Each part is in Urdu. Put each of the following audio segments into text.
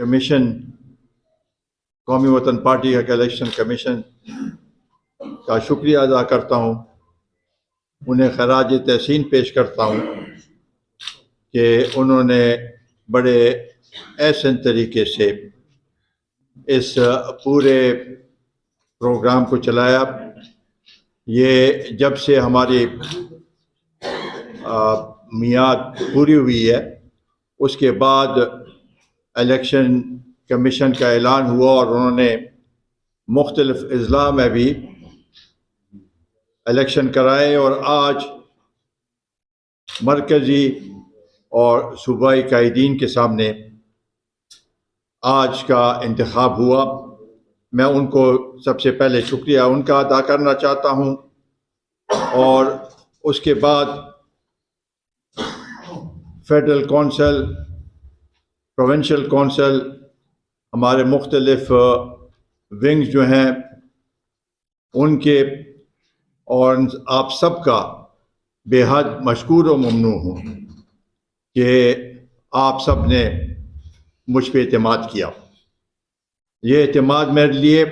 کمیشن قومی وطن پارٹی کا الیکشن کمیشن کا شکریہ ادا کرتا ہوں، انہیں خراج تحسین پیش کرتا ہوں کہ انہوں نے بڑے احسن طریقے سے اس پورے پروگرام کو چلایا۔ یہ جب سے ہماری میعاد پوری ہوئی ہے اس کے بعد الیکشن کمیشن کا اعلان ہوا اور انہوں نے مختلف اضلاع میں بھی الیکشن کرائے، اور آج مرکزی اور صوبائی قائدین کے سامنے آج کا انتخاب ہوا۔ میں ان کو سب سے پہلے شکریہ ان کا ادا کرنا چاہتا ہوں، اور اس کے بعد فیڈرل کونسل، پروونشل کونسل، ہمارے مختلف ونگز جو ہیں ان کے، اور آپ سب کا بے حد مشکور و ممنون ہوں کہ آپ سب نے مجھ پہ اعتماد کیا۔ یہ اعتماد میرے لیے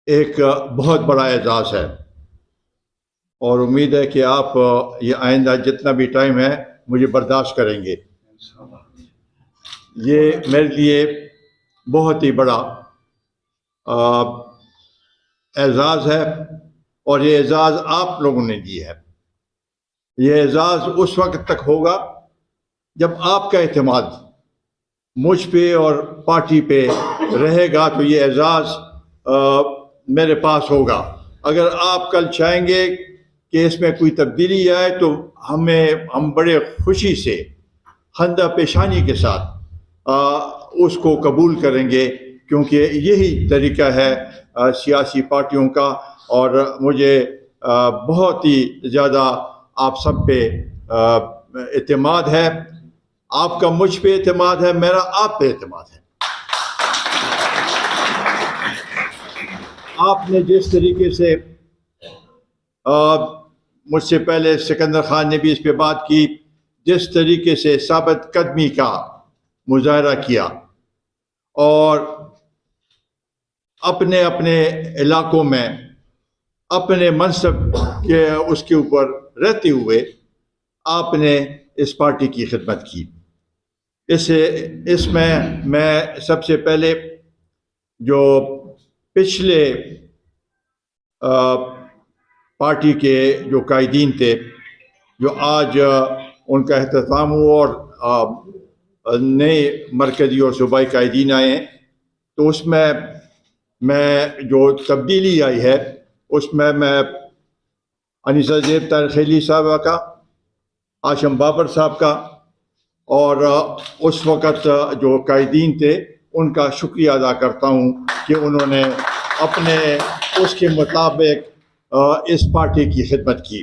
ایک بہت بڑا اعزاز ہے، اور امید ہے کہ آپ یہ آئندہ جتنا بھی ٹائم ہے مجھے برداشت کریں گے۔ یہ میرے لیے بہت ہی بڑا اعزاز ہے، اور یہ اعزاز آپ لوگوں نے دی ہے۔ یہ اعزاز اس وقت تک ہوگا جب آپ کا اعتماد مجھ پہ اور پارٹی پہ رہے گا، تو یہ اعزاز میرے پاس ہوگا۔ اگر آپ کل چاہیں گے کہ اس میں کوئی تبدیلی آئے تو ہم بڑے خوشی سے خندہ پیشانی کے ساتھ اس کو قبول کریں گے، کیونکہ یہی طریقہ ہے سیاسی پارٹیوں کا، اور مجھے بہت ہی زیادہ آپ سب پہ اعتماد ہے۔ آپ کا مجھ پہ اعتماد ہے، میرا آپ پہ اعتماد ہے۔ آپ نے جس طریقے سے مجھ سے پہلے سکندر خان نے بھی اس پہ بات کی، جس طریقے سے ثابت قدمی کا مظاہرہ کیا اور اپنے اپنے علاقوں میں اپنے منصب کے اس کے اوپر رہتے ہوئے آپ نے اس پارٹی کی خدمت کی، اس میں سب سے پہلے جو پچھلے پارٹی کے جو قائدین تھے، جو آج ان کا اختتام ہوا اور نئے مرکزی اور صوبائی قائدین آئے ہیں، تو اس میں جو تبدیلی آئی ہے اس میں انیسہ زیب طاہر خیلی صاحبہ کا، ہاشم بابر صاحب کا، اور اس وقت جو قائدین تھے ان کا شکریہ ادا کرتا ہوں کہ انہوں نے اپنے اس کے مطابق اس پارٹی کی خدمت کی۔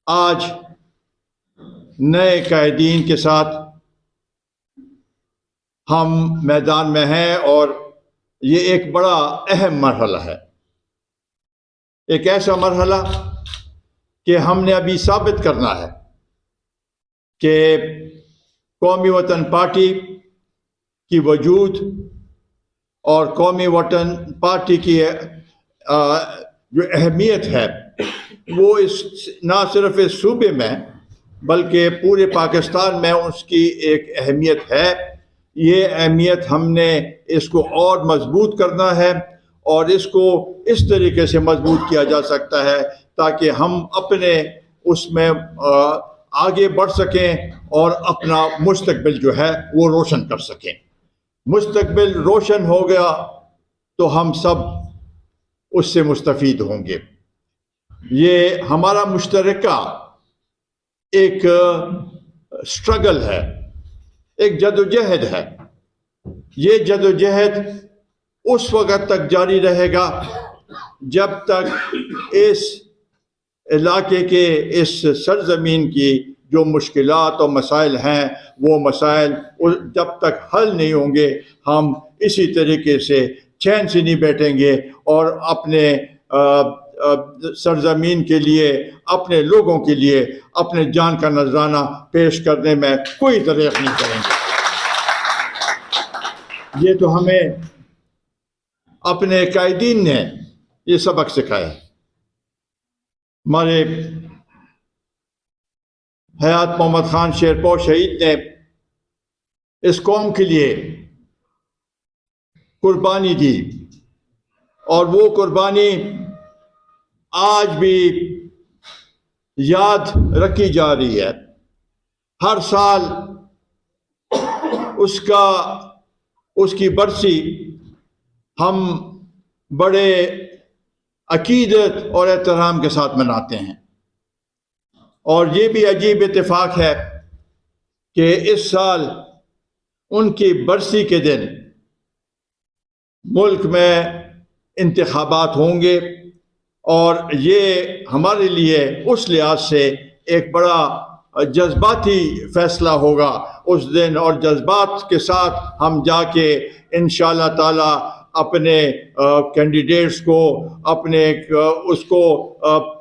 آج نئے قائدین کے ساتھ ہم میدان میں ہیں، اور یہ ایک بڑا اہم مرحلہ ہے، ایک ایسا مرحلہ کہ ہم نے ابھی ثابت کرنا ہے کہ قومی وطن پارٹی کی وجود اور قومی وطن پارٹی کی جو اہمیت ہے وہ نہ صرف اس صوبے میں بلکہ پورے پاکستان میں اس کی ایک اہمیت ہے۔ یہ اہمیت ہم نے اس کو اور مضبوط کرنا ہے، اور اس کو اس طریقے سے مضبوط کیا جا سکتا ہے تاکہ ہم اپنے اس میں آگے بڑھ سکیں اور اپنا مستقبل جو ہے وہ روشن کر سکیں۔ مستقبل روشن ہو گیا تو ہم سب اس سے مستفید ہوں گے۔ یہ ہمارا مشترکہ ایک سٹرگل ہے، ایک جدوجہد ہے۔ یہ جدوجہد اس وقت تک جاری رہے گا جب تک اس علاقے کے، اس سرزمین کی جو مشکلات اور مسائل ہیں وہ مسائل جب تک حل نہیں ہوں گے، ہم اسی طریقے سے چین سے نہیں بیٹھیں گے، اور اپنے سرزمین کے لیے، اپنے لوگوں کے لیے اپنے جان کا نذرانہ پیش کرنے میں کوئی دریغ نہیں کریں گے۔ یہ تو ہمیں اپنے قائدین نے یہ سبق سکھایا ہے. ہمارے حیات محمد خان شیرپور شہید نے اس قوم کے لیے قربانی دی، اور وہ قربانی آج بھی یاد رکھی جا رہی ہے. ہر سال اس کی برسی ہم بڑے عقیدت اور احترام کے ساتھ مناتے ہیں. اور یہ بھی عجیب اتفاق ہے کہ اس سال ان کی برسی کے دن ملک میں انتخابات ہوں گے، اور یہ ہمارے لیے اس لحاظ سے ایک بڑا جذباتی فیصلہ ہوگا اس دن، اور جذبات کے ساتھ ہم جا کے انشاءاللہ تعالی اپنے کینڈیڈیٹس کو، اپنے اس کو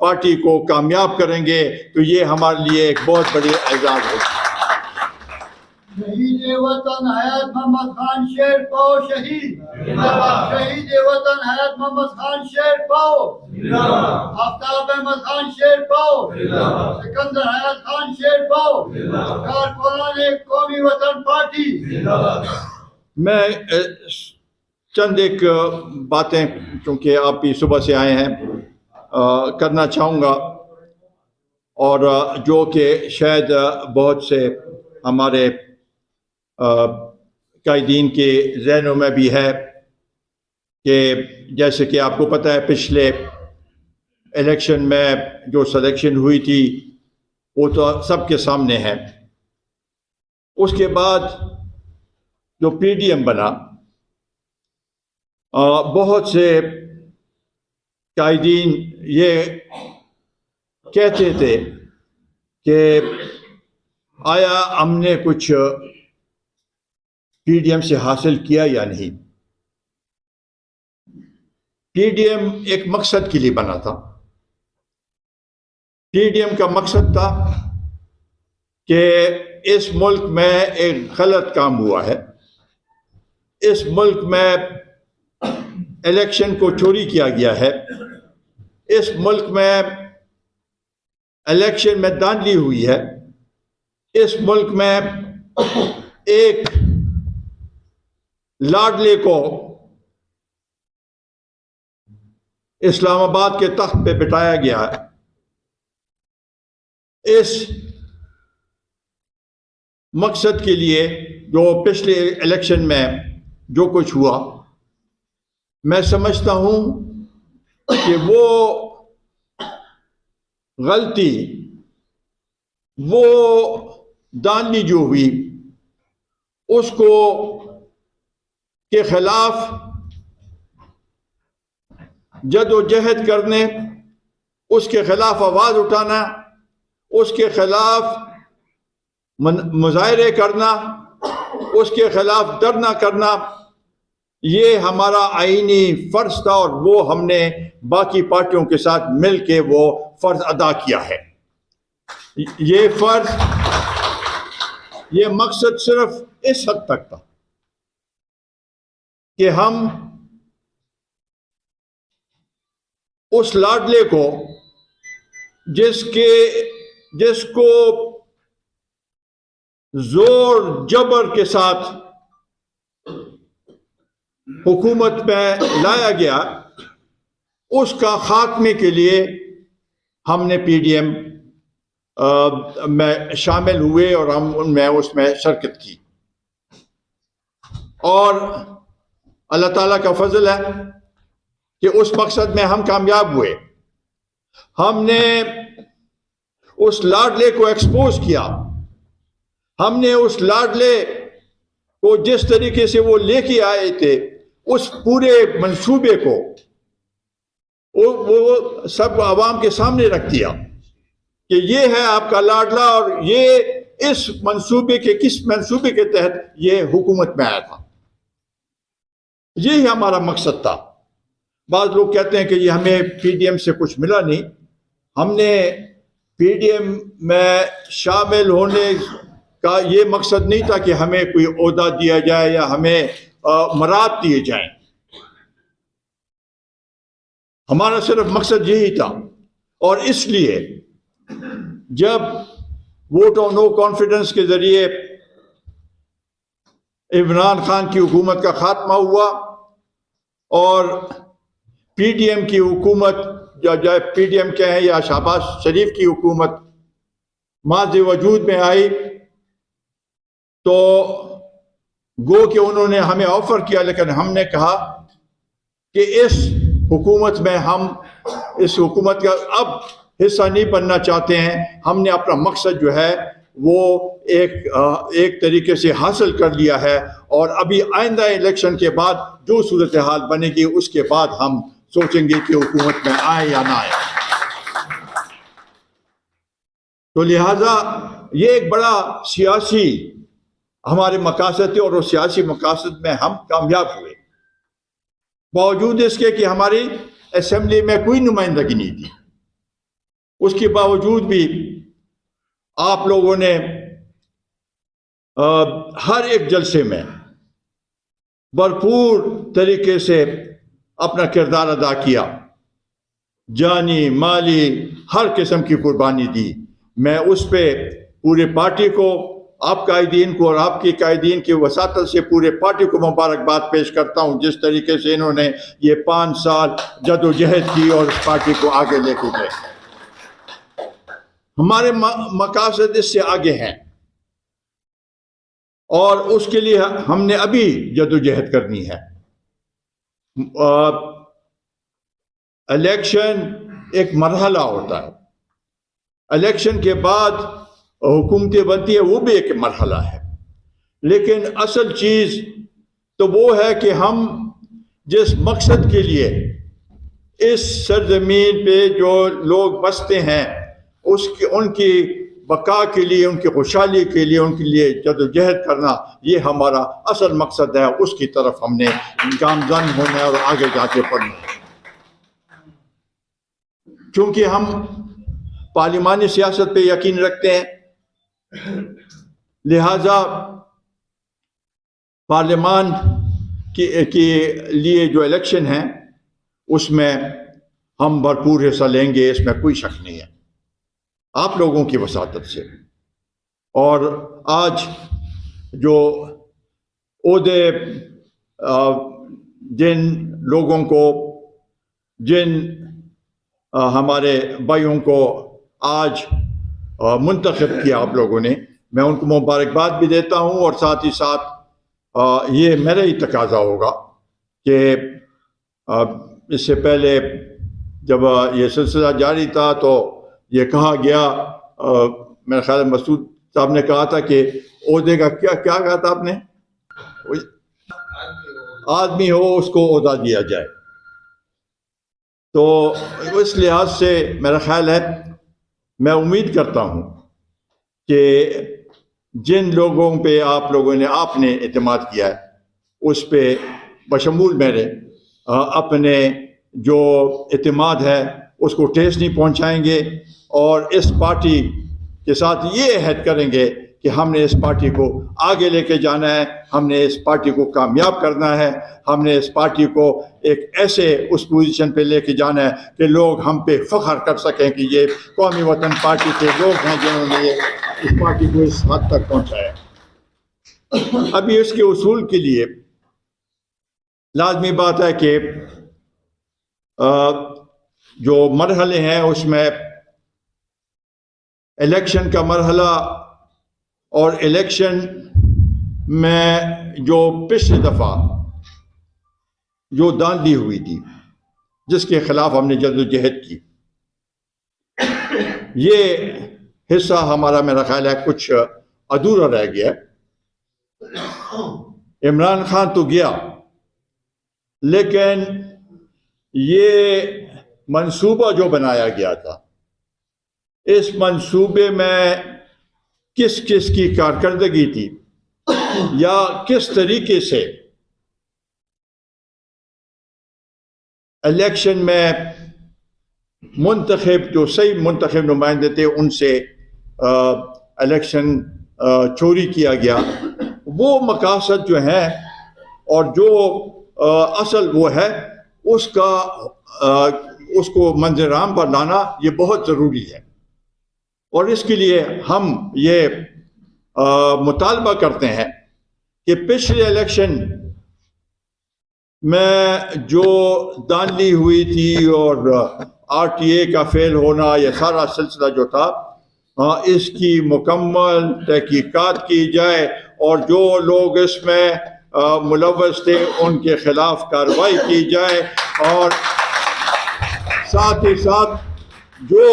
پارٹی کو کامیاب کریں گے. تو یہ ہمارے لیے ایک بہت بڑی اعزاز ہوگی. شہید وطن حیات محمد خان شیرپور شہید شہید وطن حیات محمد خان شیرپور، آفتاب احمد خان شیرپور، سکندر حیات خان شیرپور، کارکنان قومی وطن پارٹی. میں چند ایک باتیں، چونکہ آپ بھی صبح سے آئے ہیں، کرنا چاہوں گا، اور جو کہ شاید بہت سے ہمارے قائدین کے ذہنوں میں بھی ہے، کہ جیسے کہ آپ کو پتہ ہے پچھلے الیکشن میں جو سلیکشن ہوئی تھی وہ تو سب کے سامنے ہے. اس کے بعد جو پی ڈی ایم بنا، بہت سے قائدین یہ کہتے تھے کہ آیا ہم نے کچھ پی ڈی ایم سے حاصل کیا یا نہیں. پی ڈی ایم ایک مقصد کے لیے بنا تھا. پی ڈی ایم کا مقصد تھا کہ اس ملک میں ایک غلط کام ہوا ہے، اس ملک میں الیکشن کو چوری کیا گیا ہے، اس ملک میں الیکشن میں دھاندلی ہوئی ہے، اس ملک میں ایک لاڈلے کو اسلام آباد کے تخت پہ بٹھایا گیا ہے. اس مقصد کے لیے جو پچھلے الیکشن میں جو کچھ ہوا، میں سمجھتا ہوں کہ وہ غلطی، وہ دھاندلی جو ہوئی، اس کو کے خلاف جد و جہد کرنے، اس کے خلاف آواز اٹھانا، اس کے خلاف مظاہرے کرنا، اس کے خلاف دھرنا کرنا، یہ ہمارا آئینی فرض تھا، اور وہ ہم نے باقی پارٹیوں کے ساتھ مل کے وہ فرض ادا کیا ہے. یہ فرض، یہ مقصد صرف اس حد تک تھا کہ ہم اس لاڈلے کو، جس کو زور جبر کے ساتھ حکومت میں لایا گیا، اس کا خاتمے کے لیے ہم نے پی ڈی ایم میں شامل ہوئے، اور ہم اس میں شرکت کی. اور اللہ تعالیٰ کا فضل ہے کہ اس مقصد میں ہم کامیاب ہوئے. ہم نے اس لاڈلے کو ایکسپوز کیا. ہم نے اس لاڈلے کو جس طریقے سے وہ لے کے آئے تھے، اس پورے منصوبے کو وہ سب عوام کے سامنے رکھ دیا کہ یہ ہے آپ کا لاڈلا، اور یہ اس منصوبے کے کس منصوبے کے تحت یہ حکومت میں آیا تھا. یہی ہمارا مقصد تھا. بعض لوگ کہتے ہیں کہ یہ ہمیں پی ڈی ایم سے کچھ ملا نہیں. ہم نے پی ڈی ایم میں شامل ہونے کا یہ مقصد نہیں تھا کہ ہمیں کوئی عہدہ دیا جائے یا ہمیں مراد دیے جائیں. ہمارا صرف مقصد یہی تھا. اور اس لیے جب ووٹ آف نو کانفیڈنس کے ذریعے عمران خان کی حکومت کا خاتمہ ہوا اور پی ڈی ایم کی حکومت یا پی ڈی ایم کے ہیں یا شہباز شریف کی حکومت ماضی وجود میں آئی, تو گو کہ انہوں نے ہمیں آفر کیا, لیکن ہم نے کہا کہ اس حکومت میں ہم اس حکومت کا اب حصہ نہیں بننا چاہتے ہیں. ہم نے اپنا مقصد جو ہے وہ ایک طریقے سے حاصل کر لیا ہے, اور ابھی آئندہ الیکشن کے بعد جو صورتحال بنے گی اس کے بعد ہم سوچیں گے کہ حکومت میں آئے یا نہ آئے. تو لہٰذا یہ ایک بڑا سیاسی ہمارے مقاصد تھے, اور اس سیاسی مقاصد میں ہم کامیاب ہوئے, باوجود اس کے کہ ہماری اسمبلی میں کوئی نمائندگی نہیں تھی. اس کے باوجود بھی آپ لوگوں نے ہر ایک جلسے میں بھرپور طریقے سے اپنا کردار ادا کیا, جانی مالی ہر قسم کی قربانی دی. میں اس پہ پورے پارٹی کو, آپ قائدین کو اور آپ کی قائدین کی وساطت سے پورے پارٹی کو مبارکباد پیش کرتا ہوں, جس طریقے سے انہوں نے یہ 5 سال جد و جہد کی اور اس پارٹی کو آگے لے کے گئے. ہمارے مقاصد اس سے آگے ہیں, اور اس کے لیے ہم نے ابھی جد و جہد کرنی ہے. الیکشن ایک مرحلہ ہوتا ہے, الیکشن کے بعد حکومتیں بنتی ہے, وہ بھی ایک مرحلہ ہے. لیکن اصل چیز تو وہ ہے کہ ہم جس مقصد کے لیے اس سرزمین پہ جو لوگ بستے ہیں ان کی بقا کے لیے, ان کی خوشحالی کے لیے, ان کے لیے جد و جہد کرنا, یہ ہمارا اصل مقصد ہے. اس کی طرف ہم نے گامزن ہونا ہے اور آگے جا کے پڑھنا ہے. چونکہ ہم پارلیمانی سیاست پہ یقین رکھتے ہیں, لہذا پارلیمان کے لیے جو الیکشن ہے اس میں ہم بھرپور حصہ لیں گے, اس میں کوئی شک نہیں ہے, آپ لوگوں کی وساطت سے. اور آج جو عہدے جن لوگوں کو, جن ہمارے بھائیوں کو آج منتخب کیا آپ لوگوں نے, میں ان کو مبارکباد بھی دیتا ہوں, اور ساتھ ہی ساتھ یہ میرا ہی تقاضا ہوگا کہ اس سے پہلے جب یہ سلسلہ جاری تھا تو یہ کہا گیا, میرے خیال مسعود صاحب نے کہا تھا کہ عہدے کا کیا کہا تھا آپ نے, آدمی ہو اس کو عہدہ دیا جائے. تو اس لحاظ سے میرا خیال ہے, میں امید کرتا ہوں کہ جن لوگوں پہ آپ نے اعتماد کیا ہے, اس پہ بشمول میرے اپنے جو اعتماد ہے اس کو ٹھیس نہیں پہنچائیں گے, اور اس پارٹی کے ساتھ یہ عہد کریں گے کہ ہم نے اس پارٹی کو آگے لے کے جانا ہے, ہم نے اس پارٹی کو کامیاب کرنا ہے, ہم نے اس پارٹی کو ایک ایسے اس پوزیشن پہ لے کے جانا ہے کہ لوگ ہم پہ فخر کر سکیں کہ یہ قومی وطن پارٹی کے لوگ ہیں جنہوں نے اس پارٹی کو اس حد تک پہنچایا. ابھی اس کے اصول کے لیے لازمی بات ہے کہ جو مرحلے ہیں اس میں الیکشن کا مرحلہ, اور الیکشن میں جو پچھلی دفعہ جو داندلی ہوئی تھی جس کے خلاف ہم نے جد و جہد کی, یہ حصہ ہمارا میرا خیال ہے کچھ ادھورا رہ گیا. عمران خان تو گیا, لیکن یہ منصوبہ جو بنایا گیا تھا, اس منصوبے میں کس کس کی کارکردگی تھی, یا کس طریقے سے الیکشن میں منتخب جو صحیح منتخب نمائندے تھے ان سے الیکشن چوری کیا گیا, وہ مقاصد جو ہیں اور جو اصل وہ ہے اس کو منظر عام پر لانا یہ بہت ضروری ہے. اور اس کے لیے ہم یہ مطالبہ کرتے ہیں کہ پچھلے الیکشن میں جو دھاندلی ہوئی تھی اور RTA کا فیل ہونا، یہ سارا سلسلہ جو تھا، اس کی مکمل تحقیقات کی جائے اور جو لوگ اس میں ملوث تھے ان کے خلاف کارروائی کی جائے، اور ساتھ ہی ساتھ جو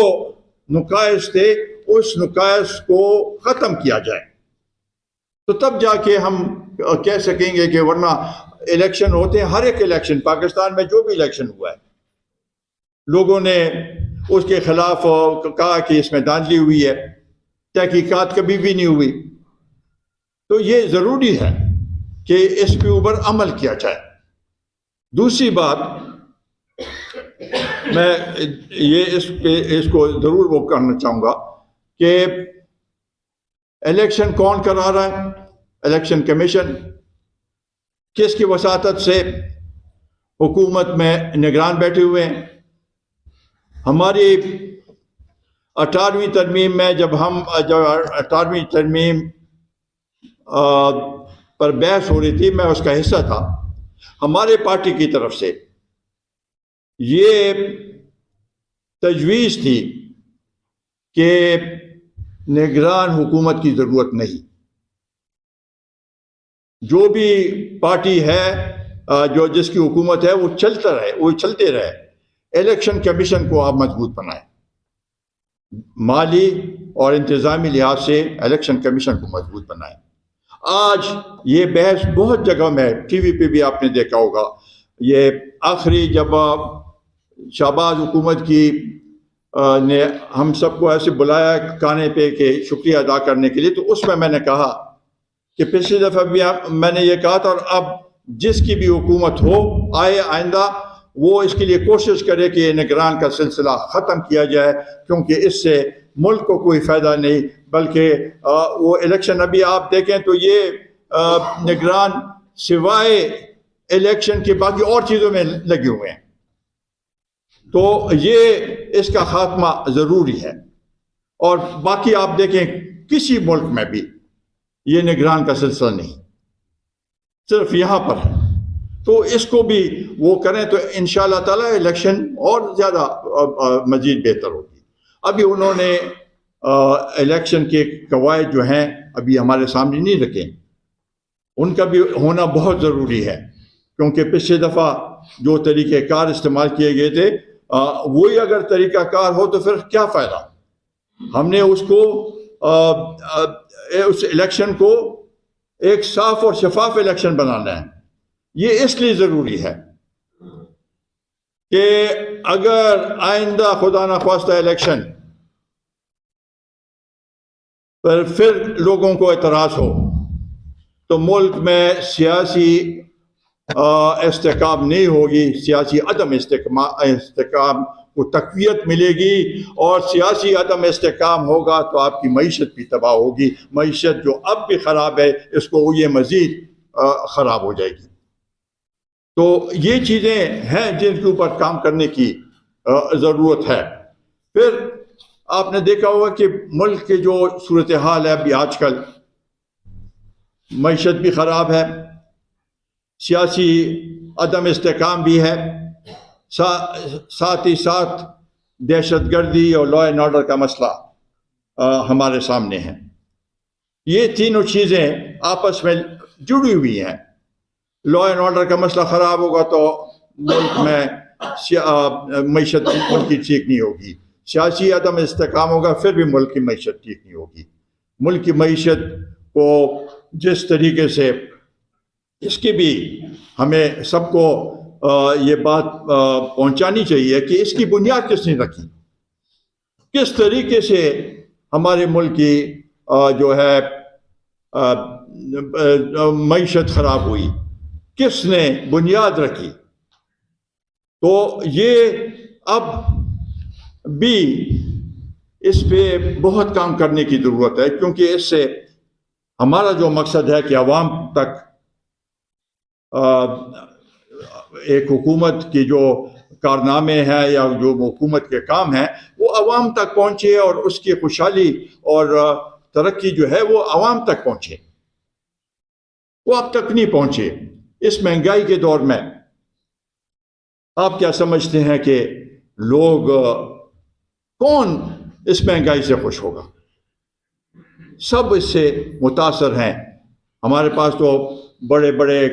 نقائص تھے اس نقائص کو ختم کیا جائے. تو تب جا کے ہم کہہ سکیں گے کہ ورنہ الیکشن ہوتے ہیں، ہر ایک الیکشن پاکستان میں جو بھی الیکشن ہوا ہے لوگوں نے اس کے خلاف کہا کہ اس میں دھاندلی ہوئی ہے، تحقیقات کبھی بھی نہیں ہوئی. تو یہ ضروری ہے کہ اس کے اوپر عمل کیا جائے. دوسری بات میں یہ اس کو ضرور وہ کرنا چاہوں گا کہ الیکشن کون کرا رہا ہے؟ Election commission. کس کی وساطت سے؟ حکومت میں نگران بیٹھے ہوئے ہیں. ہماری 18ویں ترمیم میں جب 18ویں ترمیم پر بحث ہو رہی تھی، میں اس کا حصہ تھا. ہمارے پارٹی کی طرف سے یہ تجویز تھی کہ نگران حکومت کی ضرورت نہیں. جو بھی پارٹی ہے جس کی حکومت ہے وہ چلتے رہے. الیکشن کمیشن کو آپ مضبوط بنائیں. مالی اور انتظامی لحاظ سے الیکشن کمیشن کو مضبوط بنائیں. آج یہ بحث بہت جگہ میں ٹی وی پہ بھی آپ نے دیکھا ہوگا. یہ آخری جب شہباز حکومت کی نے ہم سب کو ایسے بلایا کانے پہ کہ شکریہ ادا کرنے کے لیے، تو اس میں نے کہا کہ پچھلی دفعہ بھی میں نے یہ کہا تھا، اور اب جس کی بھی حکومت ہو آئندہ وہ اس کے لیے کوشش کرے کہ یہ نگران کا سلسلہ ختم کیا جائے، کیونکہ اس سے ملک کو کوئی فائدہ نہیں، بلکہ وہ الیکشن ابھی آپ دیکھیں تو یہ نگران سوائے الیکشن کے باقی اور چیزوں میں لگے ہوئے ہیں. تو یہ اس کا خاتمہ ضروری ہے. اور باقی آپ دیکھیں کسی ملک میں بھی یہ نگران کا سلسلہ نہیں، صرف یہاں پر ہے. تو اس کو بھی وہ کریں تو انشاءاللہ تعالی الیکشن اور زیادہ مزید بہتر ہوگی. ابھی انہوں نے الیکشن کے قواعد جو ہیں ابھی ہمارے سامنے نہیں رکھے. ان کا بھی ہونا بہت ضروری ہے، کیونکہ پچھلے دفعہ جو طریقہ کار استعمال کیے گئے تھے وہی اگر طریقہ کار ہو تو پھر کیا فائدہ. ہم نے اس الیکشن کو ایک صاف اور شفاف الیکشن بنانا ہے. یہ اس لیے ضروری ہے کہ اگر آئندہ خدا نخواستہ الیکشن پر پھر لوگوں کو اعتراض ہو تو ملک میں سیاسی استحکام نہیں ہوگی، سیاسی عدم استحکام کو تقویت ملے گی، اور سیاسی عدم استحکام ہوگا تو آپ کی معیشت بھی تباہ ہوگی. معیشت جو اب بھی خراب ہے اس کو یہ مزید خراب ہو جائے گی. تو یہ چیزیں ہیں جن کے اوپر کام کرنے کی ضرورت ہے. پھر آپ نے دیکھا ہوگا کہ ملک کے جو صورتحال ہے ابھی آج کل، معیشت بھی خراب ہے، سیاسی عدم استحکام بھی ہے، ساتھ ہی ساتھ دہشت گردی اور لا اینڈ آرڈر کا مسئلہ ہمارے سامنے ہے. یہ تینوں چیزیں آپس میں جڑی ہوئی ہیں. لا اینڈ آرڈر کا مسئلہ خراب ہوگا تو ملک میں معیشت ملک کی ٹھیک نہیں ہوگی. سیاسی عدم استحکام ہوگا پھر بھی ملک کی معیشت ٹھیک نہیں ہوگی. ملک کی معیشت کو جس طریقے سے اس کی بھی ہمیں سب کو یہ بات پہنچانی چاہیے کہ اس کی بنیاد کس نے رکھی، کس طریقے سے ہمارے ملک کی جو ہے معیشت خراب ہوئی، کس نے بنیاد رکھی. تو یہ اب بھی اس پہ بہت کام کرنے کی ضرورت ہے، کیونکہ اس سے ہمارا جو مقصد ہے کہ عوام تک ایک حکومت کی جو کارنامے ہیں یا جو حکومت کے کام ہیں وہ عوام تک پہنچے اور اس کی خوشحالی اور ترقی جو ہے وہ عوام تک پہنچے. وہ اب تک نہیں پہنچے. اس مہنگائی کے دور میں آپ کیا سمجھتے ہیں کہ لوگ کون اس مہنگائی سے خوش ہوگا؟ سب اس سے متاثر ہیں. ہمارے پاس تو بڑے بڑے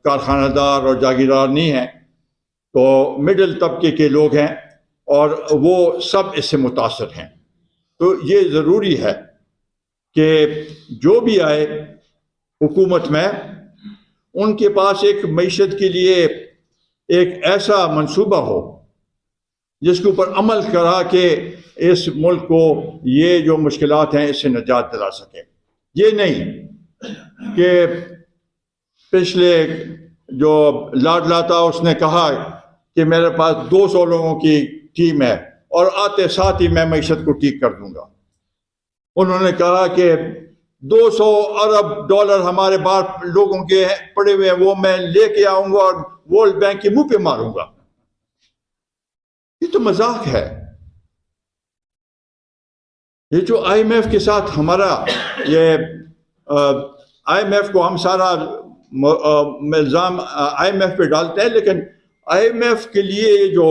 کارخانہ دار اور جاگیردار نہیں ہیں، تو مڈل طبقے کے لوگ ہیں اور وہ سب اس سے متاثر ہیں. تو یہ ضروری ہے کہ جو بھی آئے حکومت میں ان کے پاس ایک معیشت کے لیے ایک ایسا منصوبہ ہو جس کے اوپر عمل کرا کہ اس ملک کو یہ جو مشکلات ہیں اس سے نجات دلا سکے. یہ نہیں کہ پچھلے جو لاڈلا تھا اس نے کہا کہ میرے پاس 200 لوگوں کی ٹیم ہے اور آتے ساتھ ہی میں معیشت کو ٹھیک کر دوں گا. انہوں نے کہا کہ 200 ارب ڈالر ہمارے باہر لوگوں کے پڑے ہوئے ہیں وہ میں لے کے آؤں گا اور ورلڈ بینک کے منہ پہ ماروں گا. یہ تو مذاق ہے. یہ جو آئی ایم ایف کے ساتھ ہمارا یہ آئی ایم ایف کو ہم سارا الزام آئی ایم ایف پہ ڈالتے ہیں، لیکن آئی ایم ایف کے لیے یہ جو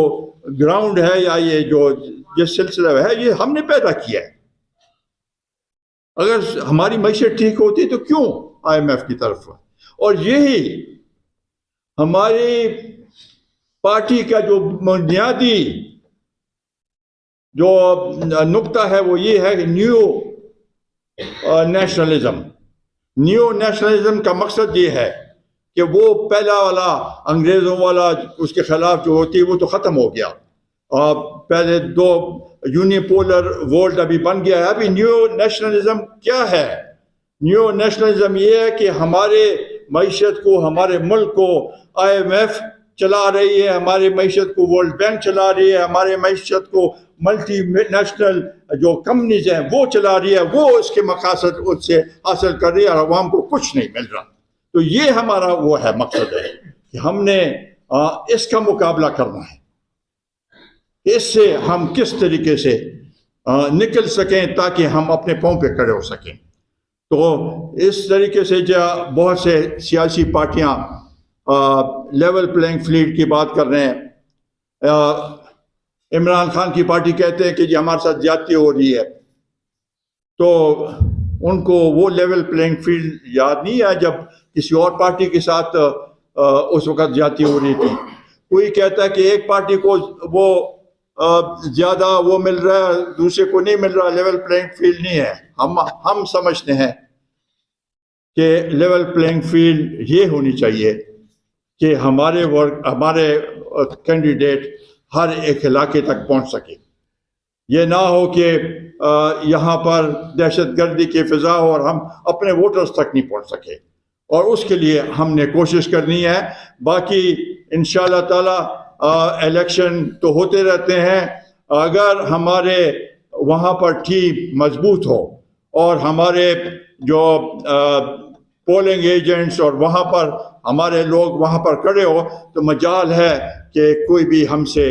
گراؤنڈ ہے یا یہ جو سلسلہ ہے یہ ہم نے پیدا کیا ہے. اگر ہماری معیشت ٹھیک ہوتی تو کیوں آئی ایم ایف کی طرف؟ اور یہی ہماری پارٹی کا جو بنیادی جو نقطہ ہے وہ یہ ہے کہ نیو نیشنلزم. نیو نیشنلزم کا مقصد یہ ہے کہ وہ پہلا والا انگریزوں والا اس کے خلاف جو ہوتی ہے وہ تو ختم ہو گیا. پہلے دو یونیپولر ورلڈ ابھی بن گیا ہے. ابھی نیو نیشنلزم کیا ہے؟ نیو نیشنلزم یہ ہے کہ ہمارے معیشت کو، ہمارے ملک کو آئی ایم ایف چلا رہی ہے، ہماری معیشت کو ورلڈ بینک چلا رہی ہے، ہمارے معیشت کو ملٹی نیشنل جو کمپنیز ہیں وہ چلا رہی ہے، وہ اس کے مقاصد اس سے حاصل کر رہی ہے اور عوام کو کچھ نہیں مل رہا. تو یہ ہمارا وہ ہے مقصد ہے کہ ہم نے اس کا مقابلہ کرنا ہے. اس سے ہم کس طریقے سے نکل سکیں تاکہ ہم اپنے پاؤں پہ کھڑے ہو سکیں. تو اس طریقے سے جو بہت سے سیاسی پارٹیاں لیول پلینگ فیلڈ کی بات کر رہے ہیں. عمران خان کی پارٹی کہتے ہیں کہ جی ہمارے ساتھ زیادتی ہو رہی ہے، تو ان کو وہ لیول پلینگ فیلڈ یاد نہیں ہے جب کسی اور پارٹی کے ساتھ اس وقت زیادتی ہو رہی تھی. کوئی کہتا ہے کہ ایک پارٹی کو وہ زیادہ وہ مل رہا ہے دوسرے کو نہیں مل رہا. لیول پلینگ فیلڈ نہیں ہے. ہم سمجھتے ہیں کہ لیول پلینگ فیلڈ یہ ہونی چاہیے کہ ہمارے کینڈیڈیٹ ہر ایک علاقے تک پہنچ سکے. یہ نہ ہو کہ یہاں پر دہشت گردی کی فضا ہو اور ہم اپنے ووٹرز تک نہیں پہنچ سکے. اور اس کے لیے ہم نے کوشش کرنی ہے. باقی انشاءاللہ تعالی الیکشن تو ہوتے رہتے ہیں. اگر ہمارے وہاں پر ٹیم مضبوط ہو اور ہمارے جو پولنگ ایجنٹس اور وہاں پر ہمارے لوگ وہاں پر کھڑے ہو تو مجال ہے کہ کوئی بھی ہم سے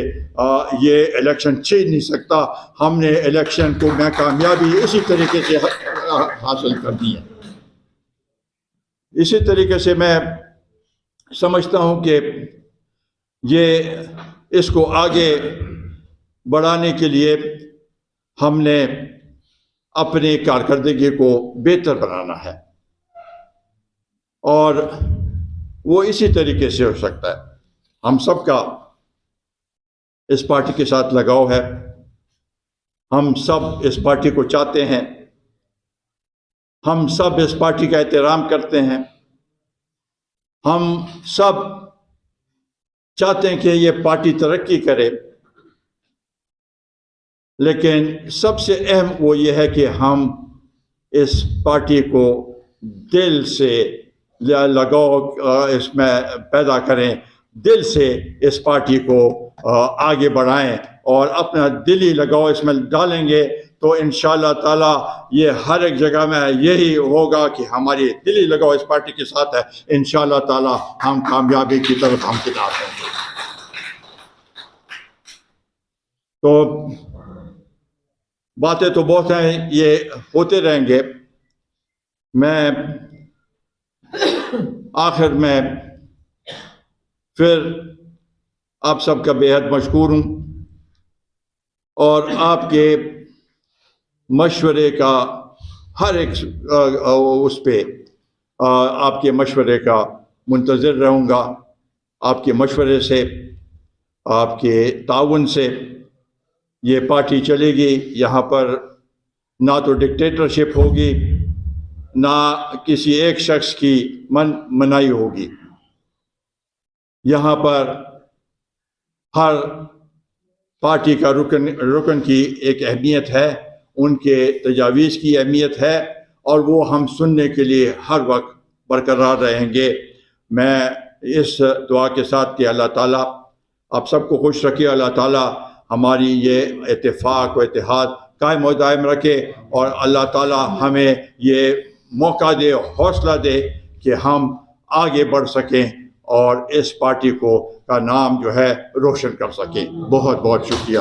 یہ الیکشن چھین نہیں سکتا. ہم نے الیکشن کو میں کامیابی اسی طریقے سے حاصل کرنی ہے. اسی طریقے سے میں سمجھتا ہوں کہ یہ اس کو آگے بڑھانے کے لیے ہم نے اپنی کارکردگی کو بہتر بنانا ہے اور وہ اسی طریقے سے ہو سکتا ہے. ہم سب کا اس پارٹی کے ساتھ لگاؤ ہے. ہم سب اس پارٹی کو چاہتے ہیں. ہم سب اس پارٹی کا احترام کرتے ہیں. ہم سب چاہتے ہیں کہ یہ پارٹی ترقی کرے. لیکن سب سے اہم وہ یہ ہے کہ ہم اس پارٹی کو دل سے لگاؤ اس میں پیدا کریں، دل سے اس پارٹی کو آگے بڑھائیں اور اپنا دلی لگاؤ اس میں ڈالیں گے تو انشاءاللہ تعالیٰ یہ ہر ایک جگہ میں یہی ہوگا کہ ہماری دلی لگاؤ اس پارٹی کے ساتھ ہے. انشاءاللہ تعالیٰ ہم کامیابی کی طرف ہم خطاب کریں گے. تو باتیں تو بہت ہیں, یہ ہوتے رہیں گے. میں آخر میں پھر آپ سب کا بے حد مشکور ہوں, اور آپ کے مشورے کا ہر ایک اس پہ آپ کے مشورے کا منتظر رہوں گا. آپ کے مشورے سے, آپ کے تعاون سے یہ پارٹی چلے گی. یہاں پر نہ تو ڈکٹیٹرشپ ہوگی, نہ کسی ایک شخص کی منائی ہوگی. یہاں پر ہر پارٹی کا رکن کی ایک اہمیت ہے, ان کے تجاویز کی اہمیت ہے, اور وہ ہم سننے کے لیے ہر وقت برقرار رہیں گے. میں اس دعا کے ساتھ کہ اللہ تعالیٰ آپ سب کو خوش رکھے, اللہ تعالیٰ ہماری یہ اتفاق و اتحاد قائم و دائم رکھے, اور اللہ تعالیٰ ہمیں یہ موقع دے, حوصلہ دے کہ ہم آگے بڑھ سکیں اور اس پارٹی کا نام جو ہے روشن کر سکیں. بہت بہت شکریہ.